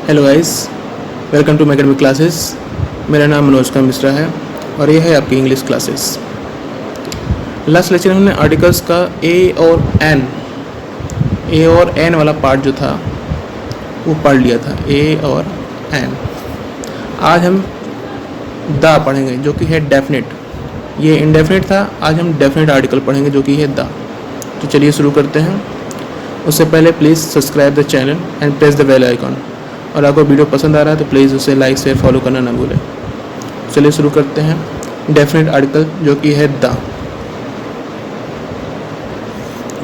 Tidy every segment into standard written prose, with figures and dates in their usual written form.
Hello guys, welcome to my academic classes. मेरा नाम मनोज का मिश्रा है और ये है आपकी इंग्लिश क्लासेस। लास्ट लेक्चर में हमने आर्टिकल्स का ए और एन वाला पार्ट जो था वो पढ़ लिया था, ए और एन। आज हम द पढ़ेंगे जो कि है डेफिनेट। ये इनडेफिनेट था, आज हम डेफिनेट आर्टिकल पढ़ेंगे जो कि है द। तो चलिए शुरू करते हैं। उससे पहले please subscribe the channel and press the bell icon. और अगर वीडियो पसंद आ रहा है तो प्लीज़ उसे लाइक शेयर फॉलो करना ना भूलें। चलिए शुरू करते हैं। डेफिनेट आर्टिकल जो कि है द,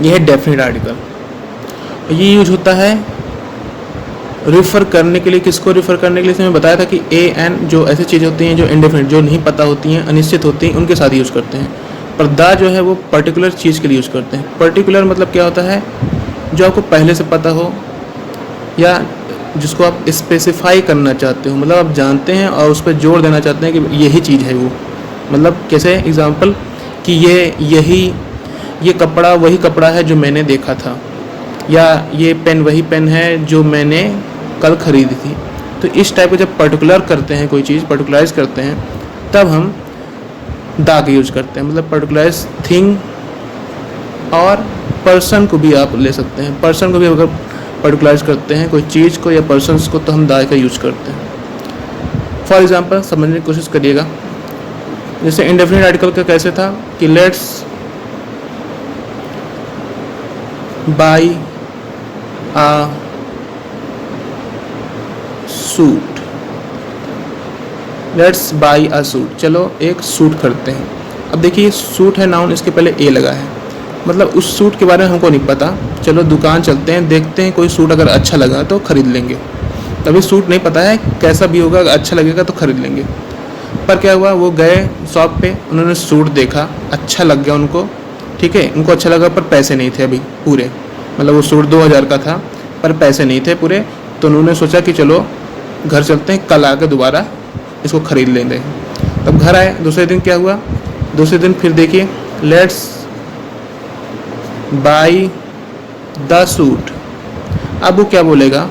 यह है डेफिनेट आर्टिकल। ये यूज होता है रिफ़र करने के लिए। किसको रिफ़र करने के लिए? मैंने बताया था कि ए एन जो ऐसी चीज़ें होती हैं जो इंडेफिनिट, जो नहीं पता होती हैं, अनिश्चित होती हैं, उनके साथ यूज़ करते हैं। पर द जो है वो पर्टिकुलर चीज़ के लिए यूज़ करते हैं। पर्टिकुलर मतलब क्या होता है? जो आपको पहले से पता हो या जिसको आप स्पेसिफाई करना चाहते हो, मतलब आप जानते हैं और उस पर जोर देना चाहते हैं कि यही चीज़ है वो। मतलब कैसे? एग्जांपल कि ये कपड़ा वही कपड़ा है जो मैंने देखा था, या ये पेन वही पेन है जो मैंने कल ख़रीदी थी। तो इस टाइप का जब पर्टिकुलर करते हैं, कोई चीज़ पर्टिकुलराइज करते हैं, तब हम द का यूज करते हैं। मतलब पर्टिकुलराइज थिंग और पर्सन को भी आप ले सकते हैं। पर्सन को भी अगर पर्टिकुलराइज करते हैं कोई चीज़ को या पर्सन्स को, तो हम द का यूज करते हैं। फॉर एग्जांपल समझने की कोशिश करिएगा। जैसे इंडेफिनिट आर्टिकल का कैसे था कि let's buy a suit. Let's buy a suit, चलो एक सूट खरीदते हैं। अब देखिए सूट है नाउन, इसके पहले ए लगा है, मतलब उस सूट के बारे में हमको नहीं पता। चलो दुकान चलते हैं, देखते हैं कोई सूट अगर अच्छा लगा तो ख़रीद लेंगे। तभी सूट नहीं पता है कैसा भी होगा, अगर अच्छा लगेगा तो ख़रीद लेंगे। पर क्या हुआ, वो गए शॉप पे, उन्होंने सूट देखा, अच्छा लग गया उनको, ठीक है, उनको अच्छा लगा, पर पैसे नहीं थे अभी पूरे। मतलब वो सूट 2000 का था पर पैसे नहीं थे पूरे। तो उन्होंने सोचा कि चलो घर चलते हैं, कल आकर दोबारा इसको ख़रीद लेंगे। तब घर आए, दूसरे दिन क्या हुआ, दूसरे दिन फिर देखिए लेट्स बाई द सूट। अब वो क्या बोलेगा?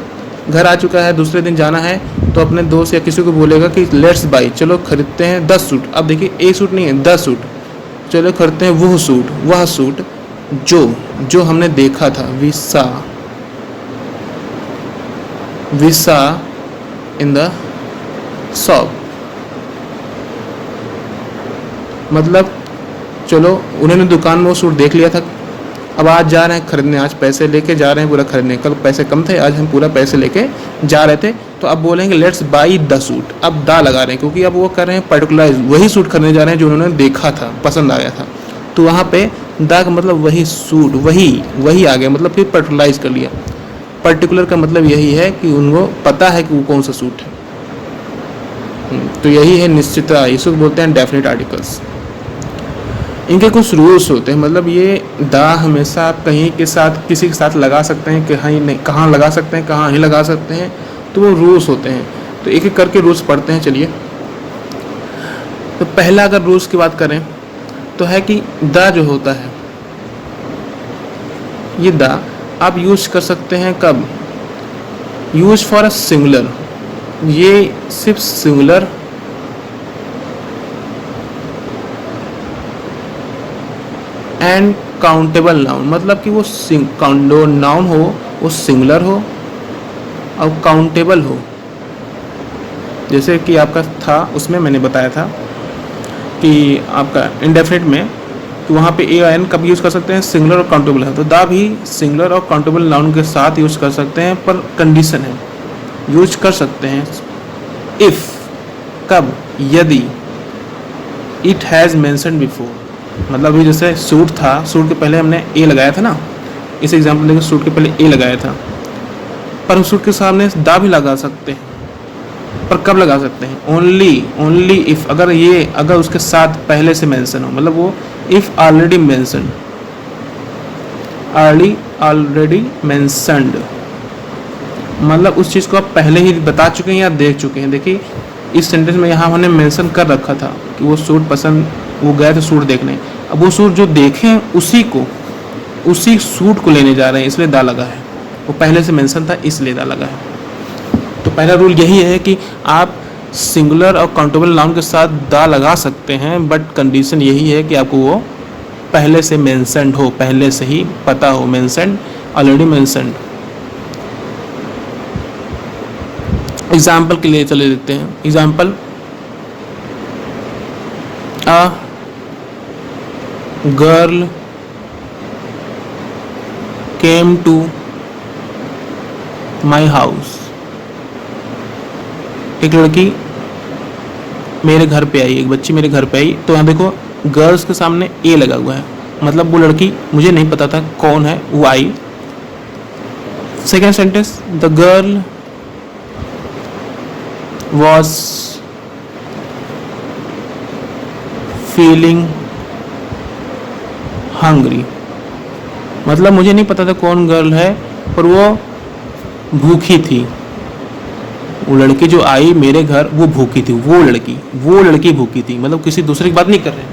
घर आ चुका है, दूसरे दिन जाना है, तो अपने दोस्त या किसी को बोलेगा कि लेट्स बाई, चलो खरीदते हैं 10 सूट। अब देखिए ए सूट नहीं है, 10 सूट, चलो खरीदते हैं वह सूट जो हमने देखा था। We saw in the shop. मतलब चलो उन्होंने दुकान में वो सूट देख लिया था, अब आज जा रहे हैं खरीदने, आज पैसे लेके जा रहे हैं पूरा खरीदने। कल पैसे कम थे, आज हम पूरा पैसे लेके जा रहे थे, तो अब बोलेंगे लेट्स बाई द सूट। अब द लगा रहे हैं क्योंकि अब वो कर रहे हैं पर्टिकुलराइज, वही सूट खरीदने जा रहे हैं जो उन्होंने देखा था, पसंद आ गया था। तो वहाँ पे द का मतलब वही सूट, वही आ गया, मतलब फिर पर्टिकुलराइज कर लिया। पर्टिकुलर का मतलब यही है कि उनको पता है कि वो कौन सा सूट है। तो यही है निश्चितता, इसको बोलते हैं डेफिनेट आर्टिकल्स। इनके कुछ रूल्स होते हैं, मतलब ये द हमेशा आप कहीं के साथ, किसी के साथ लगा सकते हैं, कहीं नहीं, कहाँ लगा सकते हैं, कहाँ नहीं लगा सकते हैं, तो वो रूल्स होते हैं। तो एक एक करके रूल्स पढ़ते हैं। चलिए, तो पहला अगर रूल्स की बात करें तो है कि द जो होता है, ये द आप यूज कर सकते हैं कब? Use for a singular. ये सिर्फ सिंगुलर एंड काउंटेबल नाउन, मतलब कि वो नाउन हो, वो सिंगुलर हो और काउंटेबल हो। जैसे कि आपका था, उसमें मैंने बताया था कि आपका इंडेफिनिट में, तो वहाँ पे ए और एन कब यूज़ कर सकते हैं? सिंगुलर और काउंटेबल है। तो द भी सिंगुलर और काउंटेबल नाउन के साथ यूज़ कर सकते हैं, पर कंडीशन है, यूज कर सकते हैं इफ़, कब? यदि इट हैज़ मेंशन्ड बिफोर। मतलब अभी जैसे सूट था, सूट के पहले हमने ए लगाया था ना, इस एग्जाम्पल देखिए, सूट के पहले ए लगाया था, पर हम सूट के सामने द भी लगा सकते हैं। पर कब लगा सकते हैं? ओनली इफ़, अगर उसके साथ पहले से मेंशन हो, मतलब वो इफ़ ऑलरेडी मेंशन्ड, मतलब उस चीज़ को आप पहले ही बता चुके हैं या देख चुके हैं। देखिए इस सेंटेंस में यहाँ हमने मेंशन कर रखा था कि वो सूट पसंद, वो गए थे सूट देखने। अब वो सूट जो देखे हैं उसी सूट को लेने जा रहे हैं, इसलिए दा लगा है। वो पहले से मेंशन था इसलिए दा लगा है। तो पहला रूल यही है कि आप सिंगुलर और काउंटेबल नाउन के साथ दा लगा सकते हैं, बट कंडीशन यही है कि आपको वो पहले से मेंशन्ड हो, पहले से ही पता हो, मेंशन्ड, ऑलरेडी मेंशन्ड। एग्जाम्पल के लिए चले देखते हैं। Example, a girl came to my house. एक लड़की मेरे घर पे आई, एक बच्ची मेरे घर पे आई। तो यहाँ देखो गर्ल्स के सामने ए लगा हुआ है, मतलब वो लड़की, मुझे नहीं पता था कौन है, वो आई। Second sentence, the girl was feeling hungry, मतलब मुझे नहीं पता था कौन गर्ल है, पर वो भूखी थी। वो लड़की जो आई मेरे घर वो भूखी थी, वो लड़की भूखी थी, मतलब किसी दूसरे की बात नहीं कर रहे हैं,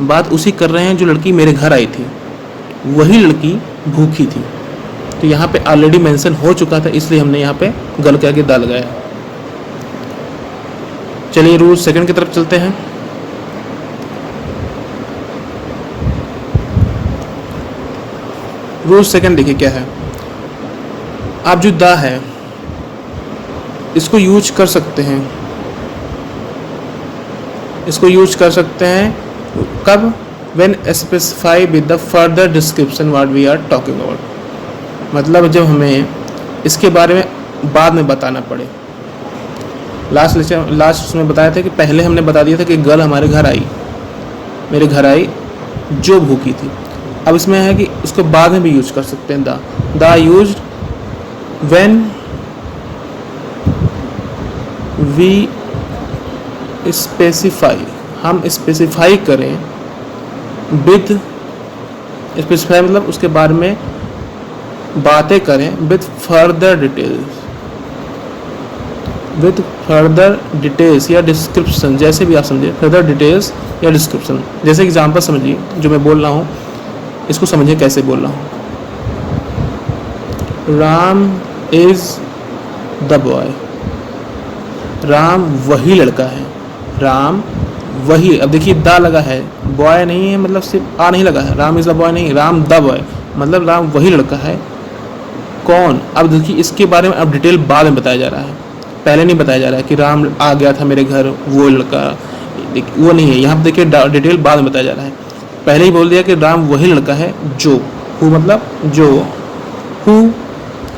बात उसी कर रहे हैं जो लड़की मेरे घर आई थी, वही लड़की भूखी थी। तो यहाँ पे ऑलरेडी मेंशन हो चुका था, इसलिए हमने यहाँ पे गर्ल के आगे दा लगाया। चलिए रूल सेकंड की तरफ चलते हैं। रूल सेकंड देखिए क्या है। आप जो दा है इसको यूज कर सकते हैं, इसको यूज कर सकते हैं कब? When specify with the further description what we are talking about, मतलब जब हमें इसके बारे में बाद में बताना पड़े। लास्ट उसमें बताया था कि पहले हमने बता दिया था कि गर्ल हमारे घर आई, मेरे घर आई जो भूखी थी। अब इसमें है कि उसको बाद में भी यूज कर सकते हैं। दा यूज्ड व्हेन वी स्पेसिफाई, हम स्पेसिफाई करें, विद स्पेसिफाई मतलब उसके बारे में बातें करें, with further details, with further details या डिस्क्रिप्शन, जैसे भी आप समझिए, फर्दर डिटेल्स या डिस्क्रिप्शन। जैसे एग्जांपल समझिए जो मैं बोल रहा हूँ, इसको समझिए कैसे बोल रहा हूँ। Ram is the boy, Ram वही लड़का है, राम वही, अब देखिए दा लगा है, बॉय नहीं है, मतलब सिर्फ आ नहीं लगा है, राम इज द बॉय नहीं, राम द बॉय, मतलब राम वही लड़का है। कौन? अब देखिए इसके बारे में अब डिटेल बाद में बताया जा रहा है, पहले नहीं बताया जा रहा है कि राम आ गया था मेरे घर वो लड़का, वो नहीं है। यहाँ पर देखिए डिटेल बाद में बताया जा रहा है, पहले ही बोल दिया कि राम वही लड़का है जो, हु मतलब जो, who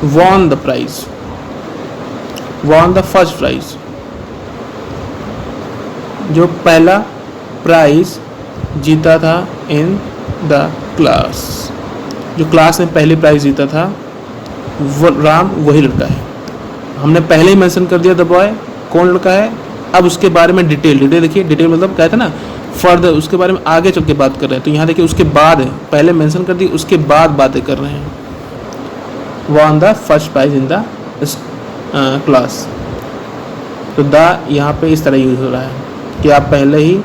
won the prize, won the first prize, जो पहला प्राइज जीता था इन द क्लास, जो क्लास में पहली प्राइज जीता था, वो राम वही लड़का है। हमने पहले ही मेंशन कर दिया द बॉय कौन लड़का है। अब उसके बारे में डिटेल देखिए, डिटेल मतलब क्या था ना, फर्दर, उसके बारे में आगे चल के बात कर रहे हैं। तो यहाँ देखिए उसके बाद है, पहले मेंशन कर दी, उसके बाद बातें कर रहे हैं। Won the first prize in the class. तो द यहाँ पे इस तरह यूज हो रहा है कि आप पहले ही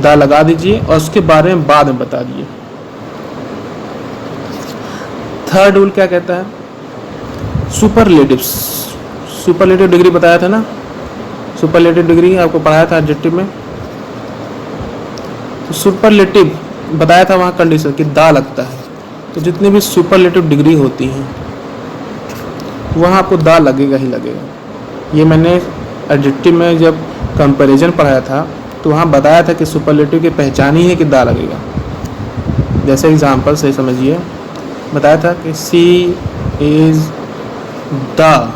दा लगा दीजिए और उसके बारे में बाद में बता दिए। थर्ड रूल क्या कहता है? सुपरलेटिव्स। सुपरलेटिव डिग्री बताया था ना, सुपरलेटिव डिग्री आपको पढ़ाया था एडजेक्टिव में। तो सुपरलेटिव बताया था वहाँ कंडीशन कि दा लगता है, तो जितनी भी सुपरलेटिव डिग्री होती हैं वहाँ आपको दा लगेगा ही लगेगा। ये मैंने एडजेक्टिव में जब कंपैरिजन पढ़ाया था तो वहाँ बताया था कि सुपरलेटिव की पहचान ही है कि दा लगेगा। जैसे एग्जांपल से समझिए, बताया था कि she is the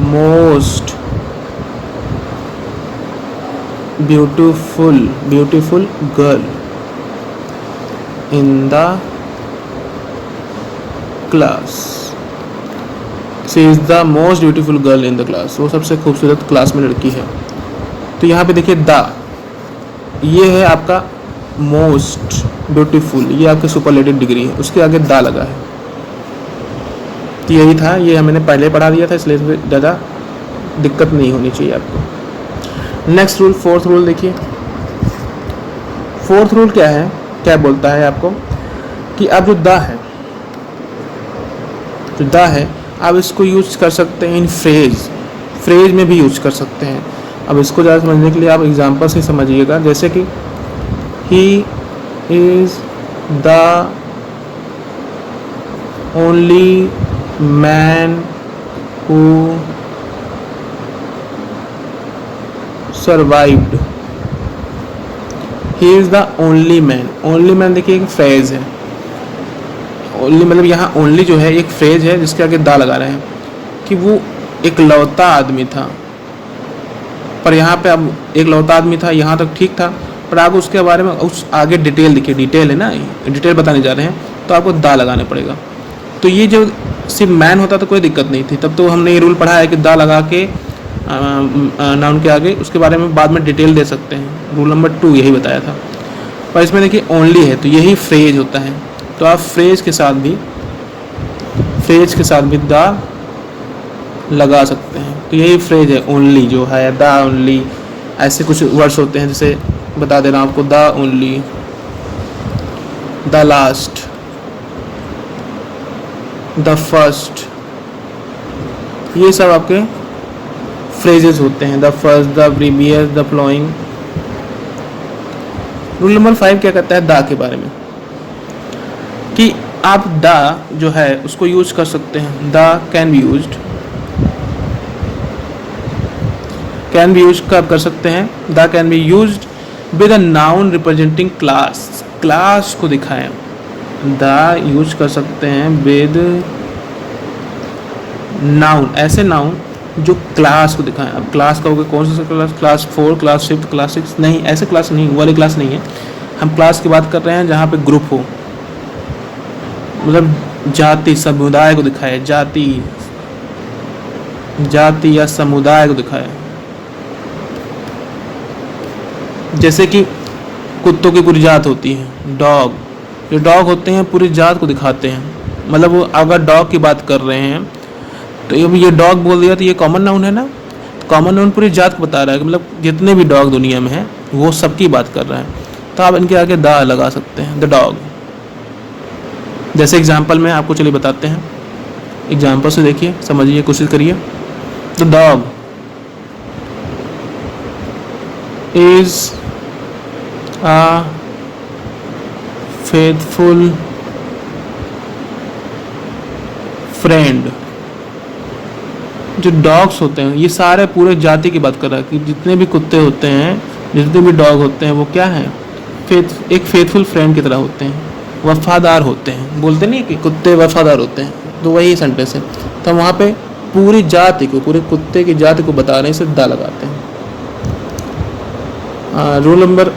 most beautiful girl in the class. She is the most beautiful girl in the class, वो सबसे खूबसूरत क्लास में लड़की है। तो यहाँ पे देखिए द, ये है आपका मोस्ट ब्यूटीफुल, ये आपकी सुपरलेटिव डिग्री है, उसके आगे दा लगा है। तो यही था, ये मैंने पहले पढ़ा दिया था, इसलिए ज़्यादा दिक्कत नहीं होनी चाहिए आपको। नेक्स्ट रूल, फोर्थ रूल देखिए। फोर्थ रूल क्या है, क्या बोलता है आपको कि अब जो द है, आप इसको यूज कर सकते हैं इन फ्रेज में भी यूज कर सकते हैं। अब इसको ज़्यादा समझने के लिए आप एग्जांपल से समझिएगा, जैसे कि he is the only man who survived. He is the only man देखिए एक फ्रेज है। ओनली मतलब यहाँ ओनली जो है एक फ्रेज है जिसके आगे दा लगा रहे हैं कि वो एक लौता आदमी था। पर यहाँ पे अब एक लौता आदमी था, यहाँ तक ठीक था, पर आपको उसके बारे में उस आगे डिटेल देखिए, डिटेल है ना, डिटेल बताने जा रहे हैं तो आपको दा लगाना पड़ेगा। तो ये जो सिर्फ मैन होता तो कोई दिक्कत नहीं थी, तब तो हमने ये रूल पढ़ा है कि दा लगा के नाउन के आगे उसके बारे में बाद में डिटेल दे सकते हैं। रूल नंबर 2 यही बताया था। पर इसमें देखिए ओनली है तो यही फ्रेज होता है, तो आप फ्रेज के साथ भी दा लगा सकते हैं। तो यही फ्रेज है ओनली जो है, दा ओनली, ऐसे कुछ वर्ड्स होते हैं जैसे बता दे रहा हूँ आपको, दा only, the last, the first, ये सब आपके फ्रेजेस होते हैं। The first, the previous, the flowing. Rule number 5 क्या कहता है दा के बारे में, कि आप दा जो है उसको यूज कर सकते हैं। दा can be used, can be use कब कर सकते हैं, दा can be used with a noun representing class को दिखाएं। दा यूज कर सकते हैं विद नाउन, ऐसे नाउन जो क्लास को दिखाएं। अब क्लास का होगा कौन सा क्लास, क्लास 4, क्लास 5, क्लास 6, नहीं, ऐसे क्लास नहीं, वाली क्लास नहीं है। हम क्लास की बात कर रहे हैं जहाँ पे ग्रुप हो, मतलब जाति समुदाय को दिखाए, जाति या समुदाय को दिखाए। जैसे कि कुत्तों की पूरी जात होती है, डॉग, जो डॉग होते हैं पूरी जात को दिखाते हैं। मतलब वो अगर डॉग की बात कर रहे हैं तो ये डॉग बोल दिया तो ये कॉमन नाउन है ना, तो कॉमन नाउन पूरी जात को बता रहा है कि मतलब जितने भी डॉग दुनिया में हैं वो सबकी बात कर रहा है। तो आप इनके आगे दा लगा सकते हैं, द डॉग। जैसे एग्जाम्पल में आपको चलिए बताते हैं, एग्जाम्पल से देखिए, समझिए, कोशिश करिए। The dog is a faithful friend। जो डॉग्स होते हैं, ये सारे पूरे जाति की बात कर रहा है कि जितने भी कुत्ते होते हैं, जितने भी डॉग होते हैं, वो क्या है, एक फेथफुल फ्रेंड की तरह होते हैं, वफादार होते हैं। बोलते नहीं कि कुत्ते वफादार होते हैं, तो वही सेंटेंस है। तो हम वहाँ पे पूरी जाति को, पूरे कुत्ते की जाति को बता रहे हैं, इसे दा लगाते हैं। रूल नंबर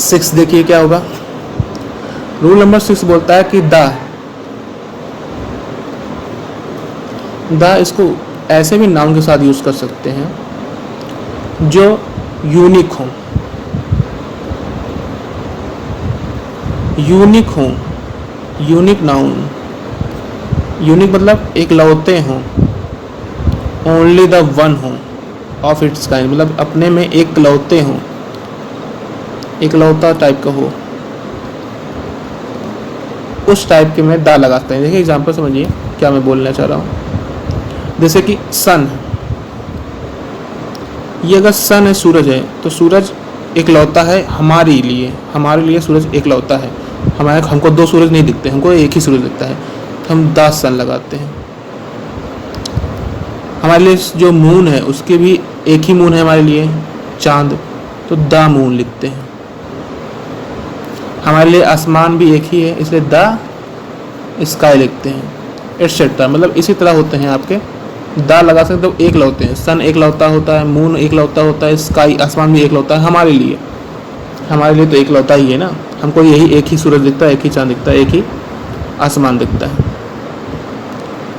6 देखिए क्या होगा। रूल नंबर 6 बोलता है कि दा इसको ऐसे भी नाउन के साथ यूज कर सकते हैं जो यूनिक हो। यूनिक नाउन, यूनिक मतलब एक लौते हों, ओनली द वन हो ऑफ इट्स काइंड, मतलब अपने में एक लौते हों, एक लौता टाइप का हो, उस टाइप के में दा लगाते हैं। देखिए एग्जांपल समझिए क्या मैं बोलना चाह रहा हूँ। जैसे कि सन, ये अगर सन है, सूरज है, तो सूरज एक लौता है हमारे लिए सूरज एक लौता है। हमको 2 सूरज नहीं दिखते, हमको एक ही सूरज दिखता है, तो हम द सन लगाते हैं। हमारे लिए जो मून है उसके भी एक ही मून है हमारे लिए, चांद, तो द मून लिखते हैं। हमारे लिए आसमान भी एक ही है, इसलिए द स्काई लिखते हैं, एटसेट्रा। मतलब इसी तरह होते हैं आपके, दा लगा सकते हो, एक लौते हैं। सन एक लौता होता है, मून एक लौता होता है, स्काई आसमान भी एक लौता है। हमारे लिए तो एक लौता ही है ना, हमको यही एक ही सूरज दिखता है, एक ही चांद दिखता है, एक ही आसमान दिखता है।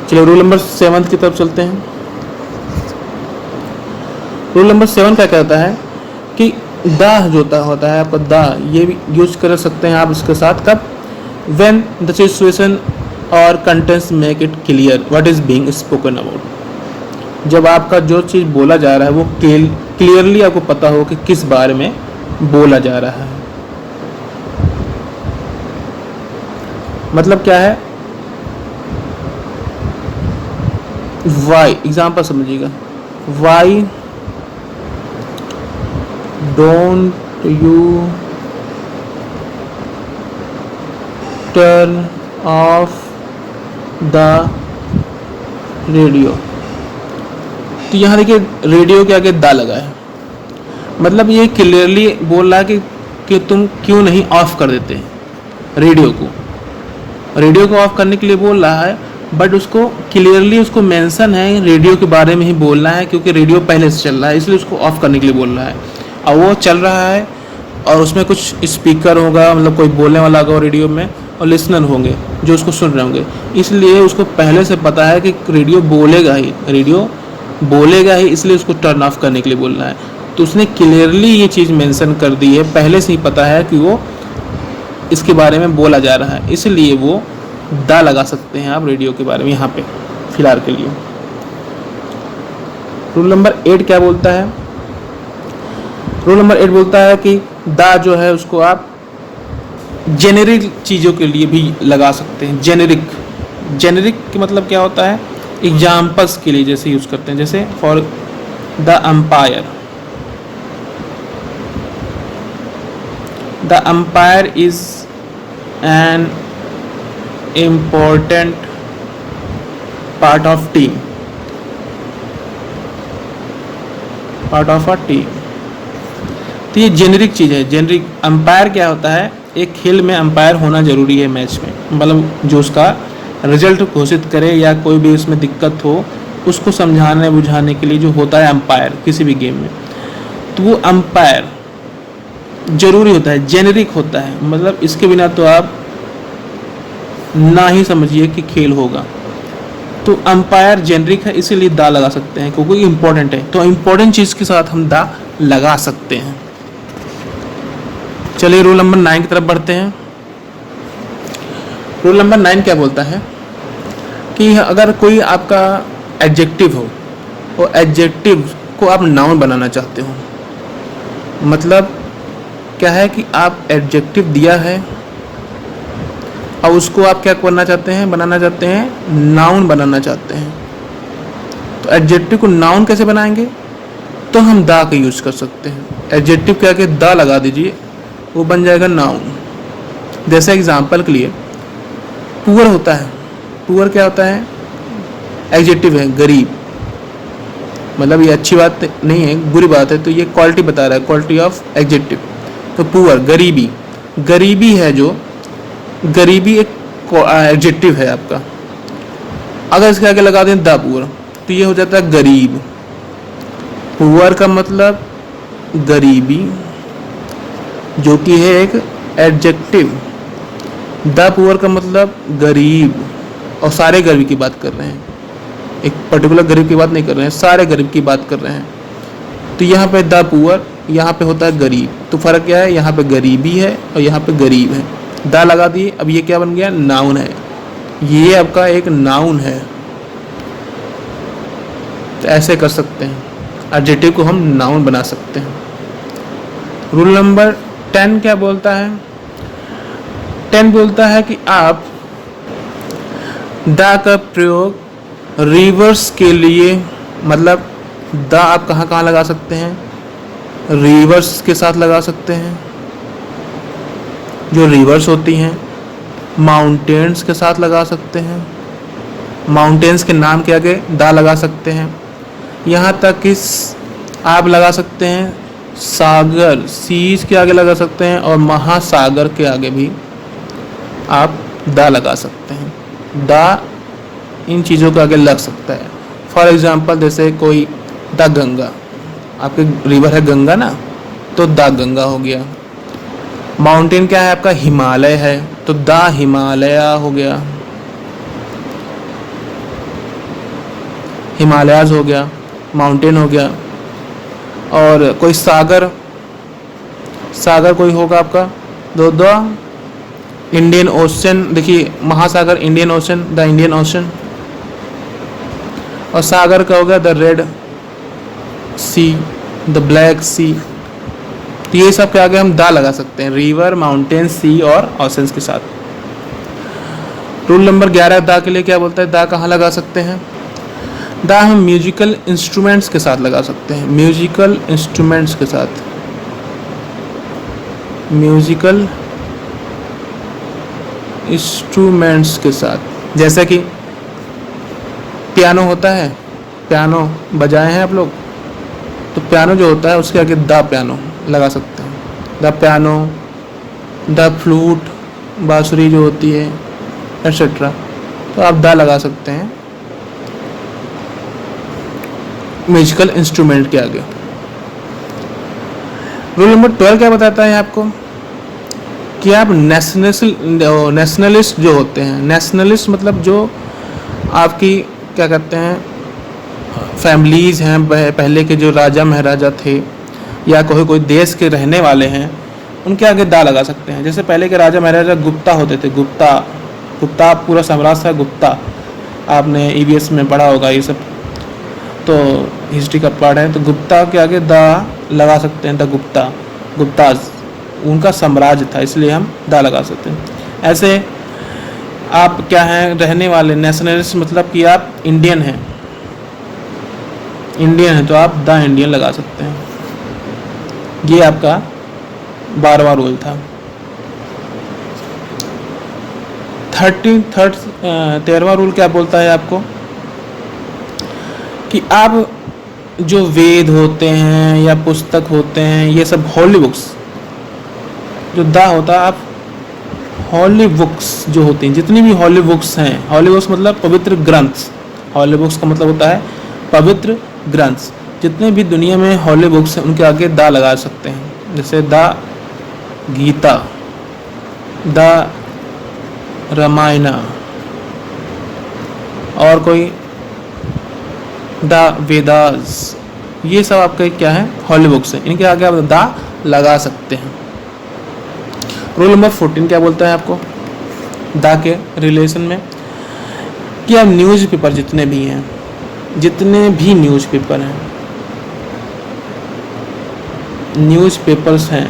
चलिए रूल नंबर 7 की तरफ चलते हैं। रूल नंबर 7 क्या कहता है कि दा जो होता है आपका दा, ये भी यूज कर सकते हैं आप इसके साथ कब, व्हेन द सिचुएशन और contents make it clear what is being spoken about. जब आपका जो चीज़ बोला जा रहा है वो क्लियरली आपको पता हो कि किस बारे में बोला जा रहा है। मतलब क्या है, वाई, एग्जाम्पल समझिएगा, why don't U turn off the radio. तो यहाँ देखिए रेडियो के आगे दा लगा है, मतलब ये क्लियरली बोल रहा है कि तुम क्यों नहीं ऑफ कर देते रेडियो को। रेडियो को ऑफ करने के लिए बोल रहा है, बट उसको क्लियरली उसको मेंशन है रेडियो के बारे में ही बोलना है, क्योंकि रेडियो पहले से चल रहा है इसलिए उसको ऑफ करने के लिए बोल रहा है। और वो चल रहा है और उसमें कुछ स्पीकर होगा, मतलब कोई बोलने वाला होगा रेडियो में, और लिसनर होंगे जो उसको सुन रहे होंगे, इसलिए उसको पहले से पता है कि रेडियो बोलेगा ही, रेडियो बोलेगा ही, इसलिए उसको टर्न ऑफ करने के लिए बोल रहा है। तो उसने क्लियरली ये चीज़ मेंशन कर दी है, पहले से ही पता है कि वो इसके बारे में बोला जा रहा है, इसलिए वो दा लगा सकते हैं आप रेडियो के बारे में यहाँ पे फिलहाल के लिए। रूल नंबर 8 क्या बोलता है? रूल नंबर 8 बोलता है कि दा जो है उसको आप जेनेरिक चीज़ों के लिए भी लगा सकते हैं। जेनेरिक के मतलब क्या होता है? एग्जाम्पल्स के लिए जैसे यूज़ करते हैं, जैसे for the umpire, the umpire is an important part of team, part of a team. तो ये जेनेरिक चीज़ है। जेनेरिक अंपायर क्या होता है? एक खेल में अंपायर होना जरूरी है मैच में, मतलब जो उसका रिजल्ट घोषित करे या कोई भी उसमें दिक्कत हो उसको समझाने बुझाने के लिए जो होता है अंपायर किसी भी गेम में, तो वो अंपायर जरूरी होता है, जेनेरिक होता है, मतलब इसके बिना तो आप ना ही समझिए कि खेल होगा। तो अंपायर जेनेरिक है इसीलिए दा लगा सकते हैं, क्योंकि इम्पोर्टेंट है, तो इम्पोर्टेंट चीज़ के साथ हम दा लगा सकते हैं। चलिए रूल नंबर 9 की तरफ बढ़ते हैं। रूल नंबर 9 क्या बोलता है कि अगर कोई आपका एडजेक्टिव हो और एडजेक्टिव को आप नाउन बनाना चाहते हो, मतलब क्या है कि आप एडजेक्टिव दिया है और उसको आप क्या करना चाहते हैं? बनाना चाहते हैं, नाउन बनाना चाहते हैं। तो एडजेक्टिव को नाउन कैसे बनाएंगे? तो हम दा का यूज कर सकते हैं। एडजेक्टिव के आगे दा लगा दीजिए, वो बन जाएगा नाउन। जैसे एग्जाम्पल के लिए पुअर होता है, पुअर क्या होता है? एडजेक्टिव है, गरीब, मतलब ये अच्छी बात नहीं है, बुरी बात है, तो ये क्वालिटी बता रहा है, क्वालिटी ऑफ एडजेक्टिव। तो पुअर गरीबी, गरीबी है जो, गरीबी एक एडजेक्टिव है आपका। अगर इसके आगे लगा दें द पुअर तो ये हो जाता है गरीब। पुअर का मतलब गरीबी जो कि है एक एडजेक्टिव, द पुअर का मतलब गरीब, और सारे गरीब की बात कर रहे हैं, एक पर्टिकुलर गरीब की बात नहीं कर रहे हैं, सारे गरीब की बात कर रहे हैं। तो यहाँ पे द पुअर, यहाँ पे होता है गरीब, तो फर्क क्या है? यहाँ पे गरीबी है और यहाँ पे गरीब है, दा लगा दिए, अब ये क्या बन गया? नाउन है, ये आपका एक नाउन है। तो ऐसे कर सकते हैं, एडजेक्टिव को हम नाउन बना सकते हैं। रूल नंबर 10 क्या बोलता है? 10 बोलता है कि आप दा का प्रयोग रिवर्स के लिए, मतलब दा आप कहाँ कहाँ लगा सकते हैं? रिवर्स के साथ लगा सकते हैं, जो रिवर्स होती हैं, माउंटेन्स के साथ लगा सकते हैं, माउंटेन्स के नाम के आगे दा लगा सकते हैं, यहाँ तक कि आप लगा सकते हैं सागर, सीज के आगे लगा सकते हैं, और महासागर के आगे भी आप दा लगा सकते हैं। दा इन चीज़ों के आगे लग सकता है। फॉर एग्जांपल जैसे कोई द गंगा, आपके रिवर है गंगा ना, तो द गंगा हो गया। माउंटेन क्या है आपका? हिमालय है, तो द हिमालय हो गया, हिमालयाज हो गया, माउंटेन हो गया। और कोई सागर, सागर कोई होगा आपका द इंडियन ओशन, देखिए महासागर Indian ocean, the Indian ocean. और सागर का होगा the red sea, the black sea. तो ये सब के आगे हम दा लगा सकते हैं, रिवर, माउंटेन, सी और ओशंस के साथ। रूल नंबर 11 दा के लिए क्या बोलता है? दा कहाँ लगा सकते हैं? द हम म्यूजिकल इंस्ट्रूमेंट्स के साथ लगा सकते हैं, म्यूजिकल इंस्ट्रूमेंट्स के साथ, म्यूजिकल इंस्ट्रूमेंट्स के साथ, जैसे कि पियानो होता है, पियानो बजाए हैं आप लोग, तो पियानो जो होता है उसके आगे द पियानो लगा सकते हैं, द पियानो, द फ्लूट, बांसुरी जो होती है एटसेट्रा, तो आप द लगा सकते हैं म्यूजिकल इंस्ट्रूमेंट के आगे। रूल नंबर 12 क्या बताता है आपको कि आप नेशनलिस्ट जो होते हैं, नेशनलिस्ट मतलब जो आपकी क्या कहते हैं फैमिलीज़ हैं, पहले के जो राजा महाराजा थे या कोई देश के रहने वाले हैं, उनके आगे दा लगा सकते हैं। जैसे पहले के राजा महाराजा गुप्ता होते थे, गुप्ता पूरा साम्राज्य था गुप्ता, आपने ईवीएस में पढ़ा होगा ये सब, तो हिस्ट्री का पार्ट है, तो गुप्ता के आगे दा लगा सकते हैं, द गुप्ताज उनका साम्राज्य था, इसलिए हम दा लगा सकते हैं। ऐसे आप क्या हैं रहने वाले, नेशनलिस्ट मतलब कि आप इंडियन हैं, तो आप द इंडियन लगा सकते हैं। ये आपका 12वां रूल था। 13वां रूल क्या बोलता है आपको कि आप जो वेद होते हैं या पुस्तक होते हैं, ये सब हॉली बुक्स, जो द होता है, आप हॉली बुक्स जो होती हैं, जितनी भी हॉली बुक्स हैं, हॉली बुक्स मतलब पवित्र ग्रंथ, हॉली बुक्स का मतलब होता है पवित्र ग्रंथ, जितने भी दुनिया में हॉली बुक्स हैं उनके आगे द लगा सकते हैं। जैसे द गीता, द रामायण, और कोई द वेदास, ये सब आपके क्या है हॉली बुक्स हैं, इनके आगे आप द लगा सकते हैं। रूल नंबर 14 क्या बोलता है आपको द के रिलेशन में कि आप न्यूज़पेपर जितने भी न्यूज़पेपर हैं, न्यूज़पेपर्स हैं,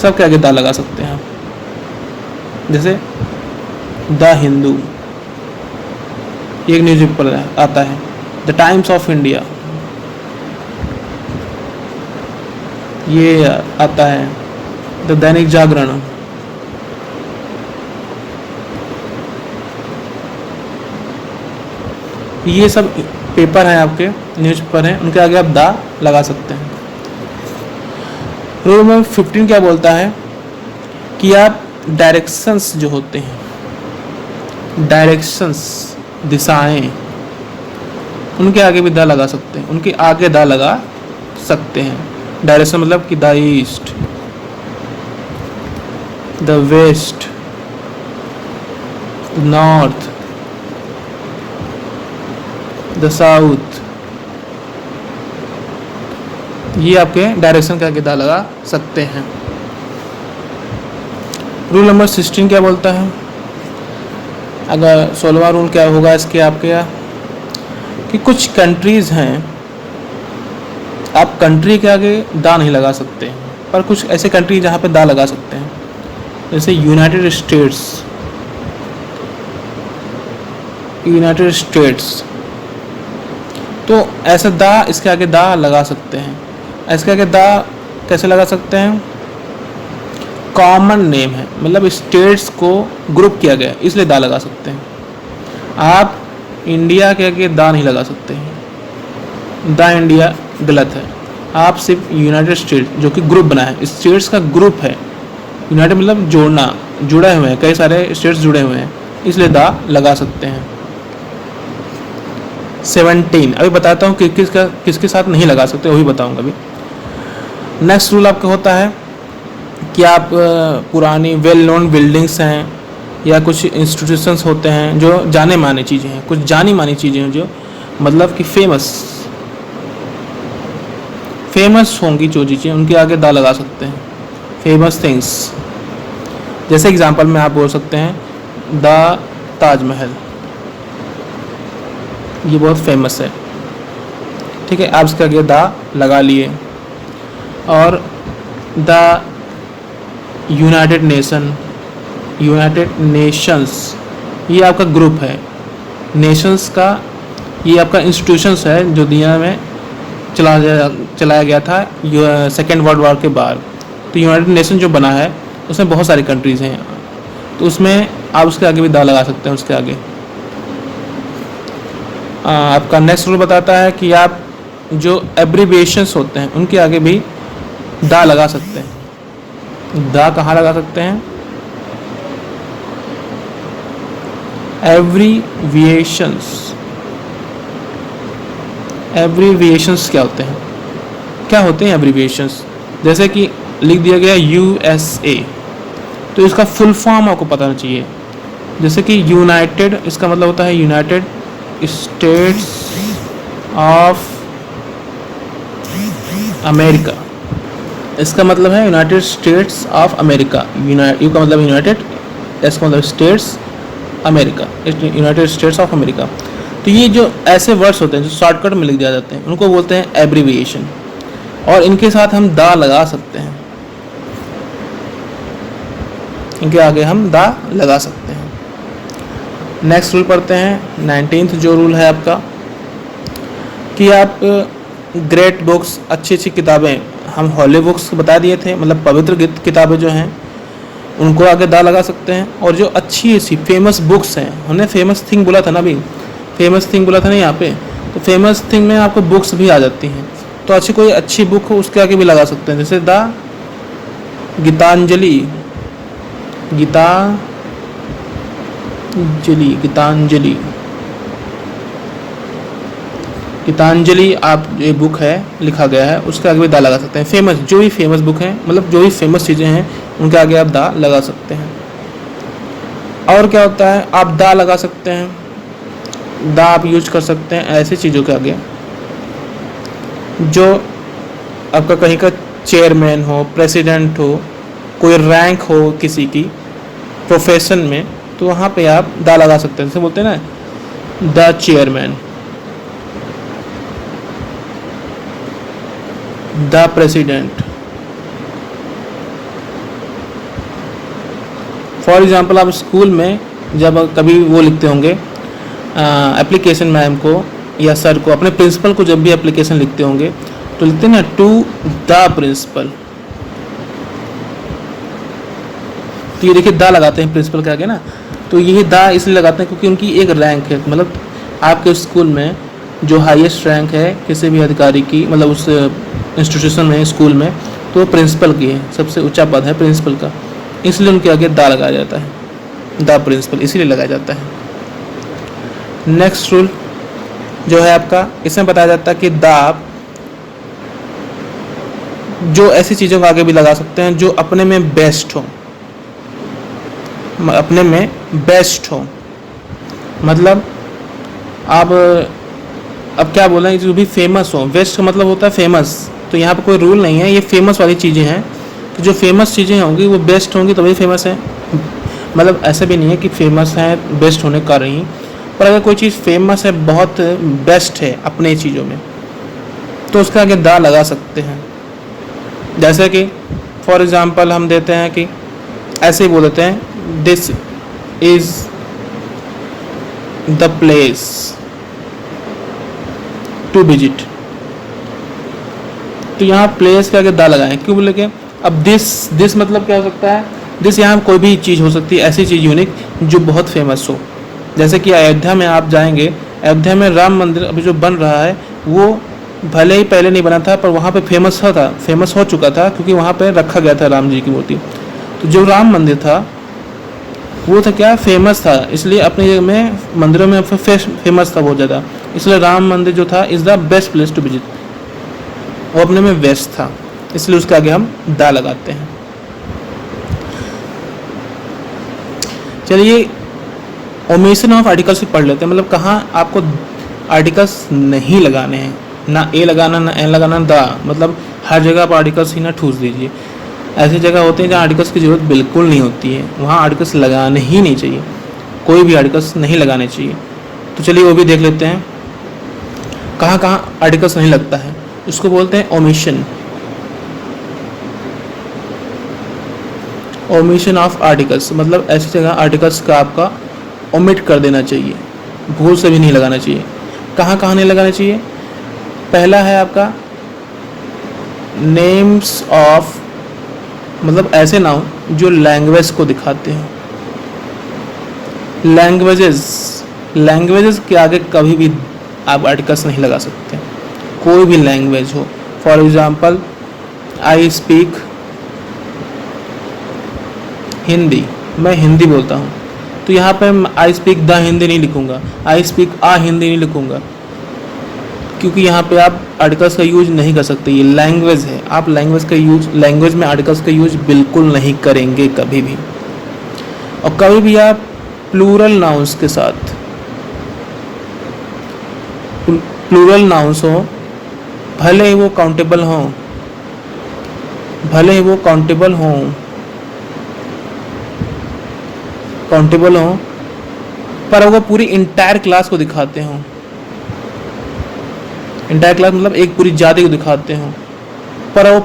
सब के आगे द लगा सकते हैं आप। जैसे द हिंदू, एक न्यूज़पेपर आता है, द टाइम्स ऑफ इंडिया, ये आता है, द दैनिक जागरण, ये सब पेपर हैं आपके, न्यूज़पेपर हैं, उनके आगे आप द लगा सकते हैं। रूल नंबर 15 क्या बोलता है कि आप डायरेक्शंस जो होते हैं, डायरेक्शंस दिशाएं, उनके आगे भी द लगा सकते हैं, उनके आगे द लगा सकते हैं। डायरेक्शन मतलब कि the east, the west, north, the south, ये आपके डायरेक्शन के आगे द लगा सकते हैं। रूल नंबर 16 क्या बोलता है, अगर 16वां रूल क्या होगा इसके आपके कि कुछ कंट्रीज़ हैं, आप कंट्री के आगे द नहीं लगा सकते, पर कुछ ऐसे कंट्री जहाँ पे द लगा सकते हैं, जैसे यूनाइटेड स्टेट्स, तो ऐसे द इसके आगे द लगा सकते हैं। इसके आगे द कैसे लगा सकते हैं, कॉमन नेम है, मतलब स्टेट्स को ग्रुप किया गया इसलिए द लगा सकते हैं। आप इंडिया के आगे द नहीं लगा सकते हैं, द इंडिया गलत है, आप सिर्फ यूनाइटेड स्टेट्स जो कि ग्रुप बना है, स्टेट्स का ग्रुप है, यूनाइटेड मतलब जोड़ना, जुड़े हुए हैं, कई सारे स्टेट्स जुड़े हुए हैं, इसलिए द लगा सकते हैं। 17 अभी बताता हूँ कि किसके साथ नहीं लगा सकते, वही बताऊँगा अभी। नेक्स्ट रूल आपका होता है कि आप पुरानी वेल नोन बिल्डिंग्स हैं या कुछ इंस्टीट्यूशंस होते हैं जो जाने माने चीज़ें हैं, कुछ जानी मानी चीज़ें हैं जो मतलब कि फेमस होंगी जो चीज़ें, उनके आगे द लगा सकते हैं। फेमस थिंग्स, जैसे एग्जांपल में आप बोल सकते हैं द ताजमहल, ये बहुत फेमस है, ठीक है, आप इसके आगे द लगा लिए। और द यूनाइटेड नेशंस, ये आपका ग्रुप है, नेशंस का ये आपका इंस्टीट्यूशंस है जो दुनिया में चलाया गया था सेकेंड वर्ल्ड वॉर के बाद। तो यूनाइटेड नेशन जो बना है उसमें बहुत सारी कंट्रीज़ हैं, तो उसमें आप उसके आगे भी दा लगा सकते हैं। उसके आगे आपका नेक्स्ट रूल बताता है कि आप जो एब्रीविएशंस होते हैं उनके आगे भी दा लगा सकते हैं। दा कहाँ लगा सकते हैं? एब्रीविएशंस क्या होते हैं? क्या होते हैं एब्रीविएशंस? जैसे कि लिख दिया गया USA, तो इसका फुल फॉर्म आपको पता होना चाहिए। जैसे कि यूनाइटेड, इसका मतलब होता है यूनाइटेड स्टेट्स ऑफ अमेरिका। इसका मतलब है United states of America. You का मतलब यूनाइटेड, एस का मतलब states, America, United states of America. तो ये जो ऐसे वर्ड्स होते हैं जो शॉर्टकट में लिख दिया जाते हैं उनको बोलते हैं एब्रीविएशन, और इनके साथ हम दा लगा सकते हैं। इनके आगे हम दा लगा सकते हैं। नेक्स्ट रूल पढ़ते हैं 19th जो रूल है आपका, कि आप ग्रेट बुक्स, अच्छी अच्छी किताबें, हम हॉली बुक्स बता दिए थे, मतलब पवित्र किताबें जो हैं उनको आगे दा लगा सकते हैं। और जो अच्छी अच्छी फेमस बुक्स हैं, हमने फेमस थिंग बोला था ना, अभी फेमस थिंग बोला था ना यहाँ पे, तो फेमस थिंग में आपको बुक्स भी आ जाती हैं। तो अच्छी कोई अच्छी बुक हो उसके आगे भी लगा सकते हैं, जैसे द गीतांजलि, गीतांजलि आप ये बुक है लिखा गया है उसके आगे भी दा लगा सकते हैं। फेमस, जो भी फेमस बुक है, मतलब जो भी फेमस चीज़ें हैं उनके आगे आप दा लगा सकते हैं। और क्या होता है, आप दा लगा सकते हैं, दा आप यूज कर सकते हैं ऐसी चीज़ों के आगे जो आपका कहीं का चेयरमैन हो, प्रेसिडेंट हो, कोई रैंक हो किसी की प्रोफेशन में, तो वहाँ पे आप दा लगा सकते हैं। जैसे बोलते हैं ना the chairman, the president. For example आप स्कूल में जब कभी वो लिखते होंगे एप्लीकेशन मैम को या सर को, अपने प्रिंसिपल को जब भी एप्लीकेशन लिखते होंगे तो लिखते हैं ना टू द प्रिंसिपल। तो ये देखिए दा लगाते हैं प्रिंसिपल के आगे ना, तो ये दा इसलिए लगाते हैं क्योंकि उनकी एक रैंक है, मतलब आपके स्कूल में जो हाईएस्ट रैंक है किसी भी अधिकारी की, मतलब उस इंस्टीट्यूशन में, स्कूल में, तो प्रिंसिपल की है, सबसे ऊंचा पद है प्रिंसिपल का, इसलिए उनके आगे दा लगाया जाता है, द प्रिंसिपल इसलिए लगाया जाता है। नेक्स्ट रूल जो है आपका, इसमें बताया जाता है कि द आप जो ऐसी चीज़ों को आगे भी लगा सकते हैं जो अपने में बेस्ट हो, अपने में बेस्ट हो, मतलब आप अब क्या बोल रहे हैं, जो भी फेमस हो, बेस्ट का मतलब होता है फेमस, तो यहाँ पर कोई रूल नहीं है, ये फेमस वाली चीज़ें हैं, तो जो फेमस चीज़ें होंगी वो बेस्ट होंगी तभी फेमस है। मतलब ऐसा भी नहीं है कि फेमस है बेस्ट होने का नहीं, पर अगर कोई चीज़ फेमस है, बहुत बेस्ट है अपने चीज़ों में, तो उसके आगे दा लगा सकते हैं। जैसे कि फॉर एग्ज़ाम्पल हम देते हैं कि ऐसे ही बोल देते हैं this is the place to visit, तो यहाँ प्लेस के आगे दा लगाएं, क्यों बोले कि अब दिस मतलब क्या हो सकता है, दिस यहाँ कोई भी चीज़ हो सकती है, ऐसी चीज़ यूनिक जो बहुत फेमस हो। जैसे कि अयोध्या में आप जाएंगे, अयोध्या में राम मंदिर अभी जो बन रहा है वो भले ही पहले नहीं बना था, पर वहाँ पे फेमस हो चुका था क्योंकि वहाँ पे रखा गया था राम जी की मूर्ति। तो जो राम मंदिर था वो था क्या, फेमस था, इसलिए अपने जगह में मंदिरों में फेमस था बहुत ज़्यादा, इसलिए राम मंदिर जो था is the best place to visit, वो अपने में बेस्ट था, इसलिए उसके आगे हम दा लगाते हैं। चलिए ओमिशन ऑफ आर्टिकल्स भी पढ़ लेते हैं, मतलब कहाँ आपको आर्टिकल्स नहीं लगाने हैं, ना ए लगाना ना एन लगाना, दा, मतलब हर जगह आप आर्टिकल्स ही ना ठूस दीजिए। ऐसी जगह होते हैं जहाँ आर्टिकल्स की ज़रूरत बिल्कुल नहीं होती है, वहाँ आर्टिकल्स लगाने ही नहीं चाहिए, कोई भी आर्टिकल्स नहीं लगाने चाहिए। तो चलिए वो भी देख लेते हैं कहाँ कहाँ आर्टिकल्स नहीं लगता है, उसको बोलते हैं ओमिशन, ओमिशन ऑफ आर्टिकल्स, मतलब ऐसी जगह आर्टिकल्स का आपका ओमिट कर देना चाहिए, भूल से भी नहीं लगाना चाहिए। कहाँ कहाँ नहीं लगाना चाहिए? पहला है आपका नेम्स ऑफ, मतलब ऐसे नाउन जो लैंग्वेज को दिखाते हैं। लैंग्वेजेस के आगे कभी भी आप आर्टिकल्स नहीं लगा सकते, कोई भी लैंग्वेज हो। For example I speak Hindi, मैं हिंदी बोलता हूँ, तो यहाँ पे आई स्पीक द हिंदी नहीं लिखूँगा, आई स्पीक आ हिंदी नहीं लिखूँगा, क्योंकि यहाँ पे आप आर्टिकल्स का यूज नहीं कर सकते। ये लैंग्वेज है, आप लैंग्वेज में आर्टिकल्स का यूज बिल्कुल नहीं करेंगे कभी भी। और कभी भी आप प्लूरल नाउंस के साथ, प्लूरल नाउंस हो, भले ही वो काउंटेबल हों, पर वो पूरी इंटायर क्लास को दिखाते हों, इंटायर क्लास मतलब एक पूरी जाति को दिखाते हों, पर वो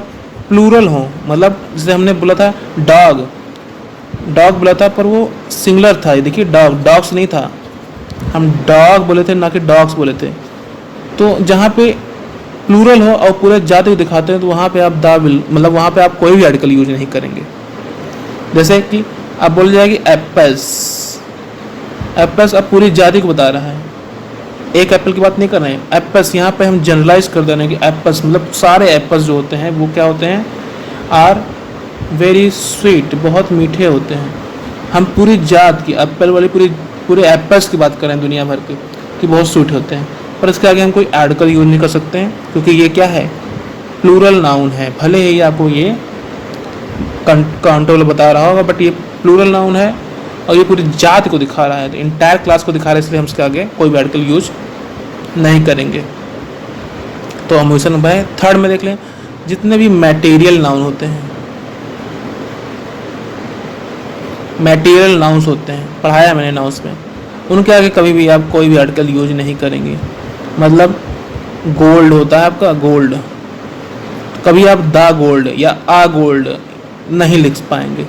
प्लूरल हों। मतलब जैसे हमने बोला था डॉग बोला था, पर वो सिंगुलर था। ये देखिए डॉग्स नहीं था, हम डॉग बोले थे, ना कि डॉग्स बोले थे। तो जहाँ पे प्लूरल हो और पूरे जाति को दिखाते हैं, तो वहाँ पे आप मतलब वहाँ पे आप कोई भी आर्टिकल यूज नहीं करेंगे। जैसे कि आप बोल जाएगी एप्पल्स अब पूरी जाति को बता रहा है, एक एप्पल की बात नहीं कर रहे हैं। एप्पल्स यहाँ पे हम जनरलाइज कर दे रहे हैं कि एप्पल्स मतलब सारे एप्पल्स जो होते हैं वो क्या होते हैं, आर वेरी स्वीट, बहुत मीठे होते हैं। हम पूरी जात की एप्पल वाली पूरे एप्पल्स की बात कर रहे हैं दुनिया भर के, कि बहुत स्वीट होते हैं, पर इसके आगे हम कोई आर्टिकल यूज नहीं कर सकते हैं, क्योंकि ये क्या है, प्लूरल नाउन है। भले ही आपको ये काउंटेबल बता रहा होगा, बट ये प्लूरल नाउन है और ये पूरी जात को दिखा रहा है, तो इंटायर क्लास को दिखा रहा है, इसलिए हम इसके आगे कोई भी आर्टिकल यूज नहीं करेंगे। तो हम क्वेश्चन भाई थर्ड में देख लें, जितने भी मटेरियल नाउन होते हैं, मटेरियल नाउन्स होते हैं, पढ़ाया मैंने नाउन्स में, उनके आगे कभी भी आप कोई भी आर्टिकल यूज नहीं करेंगे। मतलब गोल्ड होता है आपका, गोल्ड, कभी आप द गोल्ड या आ गोल्ड नहीं लिख पाएंगे,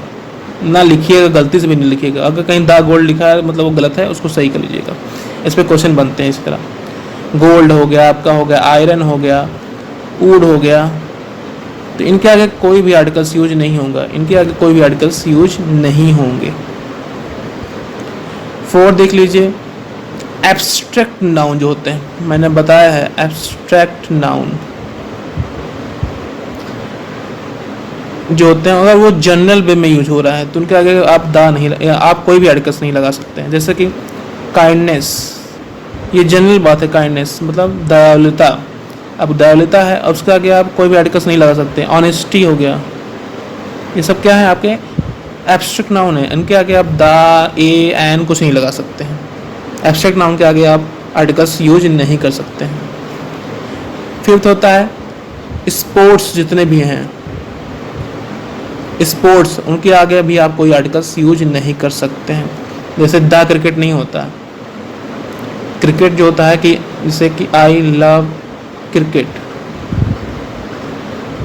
ना लिखिएगा, गलती से भी नहीं लिखिएगा। अगर कहीं द गोल्ड लिखा है मतलब वो गलत है, उसको सही कर लीजिएगा। इस पर क्वेश्चन बनते हैं इसी तरह। गोल्ड हो गया आपका, हो गया आयरन, हो गया वुड, हो गया, तो इनके आगे कोई भी आर्टिकल्स यूज नहीं होगा, इनके आगे कोई भी आर्टिकल्स यूज नहीं होंगे। 4 देख लीजिए, एब्स्ट्रैक्ट नाउन जो होते हैं, मैंने बताया है एब्स्ट्रैक्ट नाउन जो होते हैं, अगर वो जनरल वे में यूज हो रहा है तो उनके आगे आप कोई भी आर्टिकल्स नहीं लगा सकते हैं। जैसे कि काइंडनेस, ये जनरल बात है, काइंडनेस मतलब दयालुता, अब दयालुता है और उसके आगे आप कोई भी आर्टिकल्स नहीं लगा सकते। ऑनेस्टी हो गया, ये सब क्या है आपके एब्स्ट्रैक्ट नाउन है, इनके आगे आप द, ए, एन कुछ नहीं लगा सकते हैं। एब्स्ट्रैक्ट नाउन के आगे आप आर्टिकल्स यूज नहीं कर सकते हैं। फिफ्थ होता है स्पोर्ट्स, जितने भी हैं स्पोर्ट्स, उनके आगे भी आप कोई आर्टिकल्स यूज नहीं कर सकते हैं। जैसे द क्रिकेट नहीं होता, क्रिकेट जो होता है कि जैसे कि I love cricket,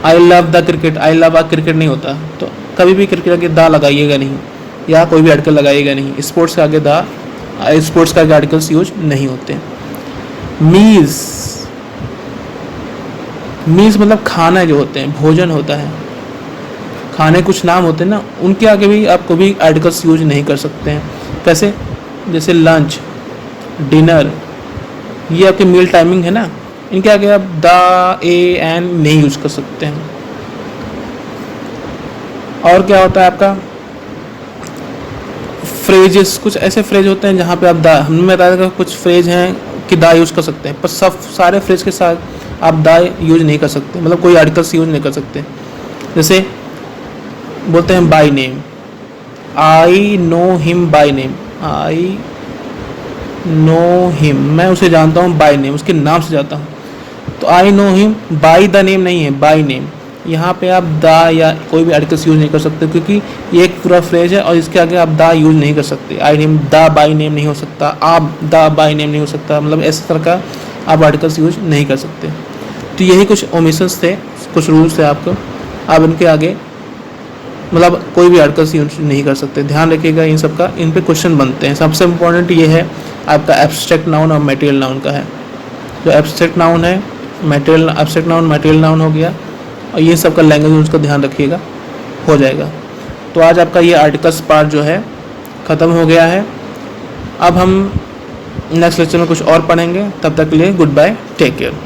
I love the cricket, I love a cricket नहीं होता, तो कभी भी क्रिकेट आगे द लगाइएगा नहीं, या कोई भी आर्टिकल लगाइएगा नहीं। स्पोर्ट्स के आगे स्पोर्ट्स के आगे आर्टिकल्स यूज नहीं होते। मील्स मतलब खाना जो होते हैं, भोजन होता है, खाने कुछ नाम होते हैं ना, उनके आगे भी आप कोई भी आर्टिकल्स यूज नहीं कर सकते हैं। कैसे? जैसे लंच, डिनर, ये आपके मील टाइमिंग है ना, इनके आगे आप द, ए, एन नहीं यूज कर सकते हैं। और क्या होता है आपका फ्रेजेस, कुछ ऐसे फ्रेज होते हैं जहाँ पे आप द, हमने बताया था कुछ फ्रेज हैं कि द यूज कर सकते हैं, पर सारे फ्रेज के साथ आप द यूज नहीं कर सकते, मतलब कोई आर्टिकल्स यूज नहीं कर सकते। जैसे बोलते हैं by name, I know him by name, I know him, मैं उसे जानता हूँ बाय नेम, उसके नाम से जानता हूँ। तो I know him by the name नहीं है, बाय नेम। यहाँ पे आप द या कोई भी आर्टिकल्स यूज नहीं कर सकते, क्योंकि ये एक पूरा फ्रेज है और इसके आगे आप द यूज नहीं कर सकते। I name the by name नहीं हो सकता, आप द बाय नेम नहीं हो सकता, मतलब इस तरह का आप आर्टिकल्स यूज नहीं कर सकते। तो यही कुछ ओमिशंस थे, कुछ रूल्स थे आपको, आप इनके आगे मतलब कोई भी आर्टिकल्स यूज नहीं कर सकते। ध्यान रखिएगा इन सब का, इन पे क्वेश्चन बनते हैं। सबसे इम्पोर्टेंट ये है आपका एब्स्ट्रैक्ट नाउन और मटेरियल नाउन का है। जो एब्स्ट्रैक्ट नाउन है, material abstract noun, material noun हो गया, और ये सब का लैंग्वेज यूज का ध्यान रखिएगा, हो जाएगा। तो आज आपका ये आर्टिकल्स पार्ट जो है ख़त्म हो गया है। अब हम नेक्स्ट लेक्चर में कुछ और पढ़ेंगे, तब तक के लिए गुड बाय, टेक केयर।